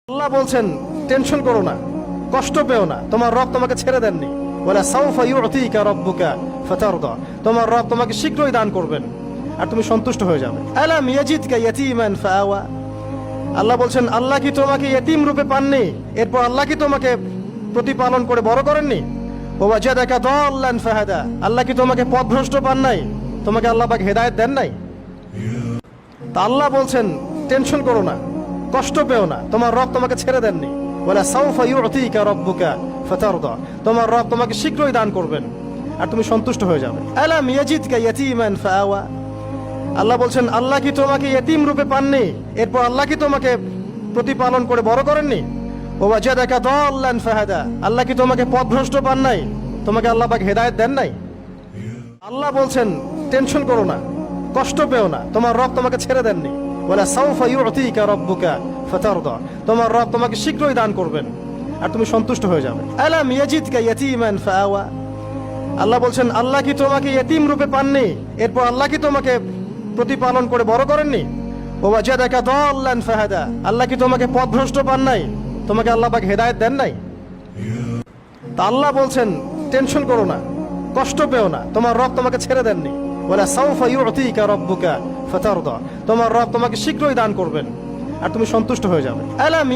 আল্লাহ বলছেন টেনশন করো না, কষ্ট পেও না, তোমার রব তোমাকে ছেড়ে দেননি। ওয়ালা সাউফা ইউতিকা রাব্বুকা ফাতারদা, তোমার রব তোমাকে শীঘ্রই দান করবেন আর তুমি সন্তুষ্ট হয়ে যাবে। আলাম ইয়াজিদকা ইয়াতীমান ফাআওয়া, আল্লাহ বলছেন আল্লাহ কি তোমাকে ইয়তীম রূপে পাননি, এরপর আল্লাহ কি তোমাকে প্রতিপালন করে বড় করেননি? ওয়াজাদাকা দাল্লান ফাহাদা, আল্লাহ কি তোমাকে পথভ্রষ্ট পান নাই, তোমাকে আল্লাহ পাক হেদায়েত দেন নাই? তা আল্লাহ বলছেন টেনশন করো না, কষ্ট পেও না, তোমার রব তোমাকে ছেড়ে দেননি। ওয়ালা সাউফা ইউতিকা রাব্বুকা ফাতারদা, তোমার রব তোমাকে শীঘ্রই দান করবেন আর তুমি সন্তুষ্ট হয়ে যাবে। আলাম ইয়াজিদকা ইয়াতীমান ফাআওয়া, আল্লাহ বলছেন আল্লাহ কি তোমাকে ইয়তীম রূপে পাননি, এরপর আল্লাহ কি তোমাকে প্রতিপালন করে বড় করেননি? ওয়াজাদাকা দাল্লান ফাহাদা, আল্লাহ কি তোমাকে পথভ্রষ্ট পান নাই, তোমাকে আল্লাহ পাক হেদায়েত দেন নাই? আল্লাহ বলছেন টেনশন করো না, কষ্ট পেও না, তোমার রব তোমাকে ছেড়ে দেননি। ওয়ালা সাউফা ইউতিকা রাব্বুকা ফাতারদা, তোমার রব তোমাকে শীঘ্রই দান করবেন আর তুমি সন্তুষ্ট হয়ে যাবে। আলাম ইয়াজিদকা ইয়াতীমান ফাআওয়া, আল্লাহ বলছেন আল্লাহ কি তোমাকে ইয়তীম রূপে পাননি, এরপর আল্লাহ কি তোমাকে প্রতিপালন করে বড় করেননি? ওয়াজাদাকা দাল্লান ফাহাদা, আল্লাহ কি তোমাকে পথভ্রষ্ট পান নাই, তোমাকে আল্লাহ পাক হেদায়েত দেন নাই? তা আল্লাহ বলছেন টেনশন করো না, কষ্ট পেও না, তোমার রব তোমাকে ছেড়ে দেননি। ওয়ালা সাউফা ইউতিকা রাব্বুকা ফাতারদা, তোমার রব তোমাকে শীঘ্রই দান করবেন আর তুমি সন্তুষ্ট হয়ে যাবে। আলাম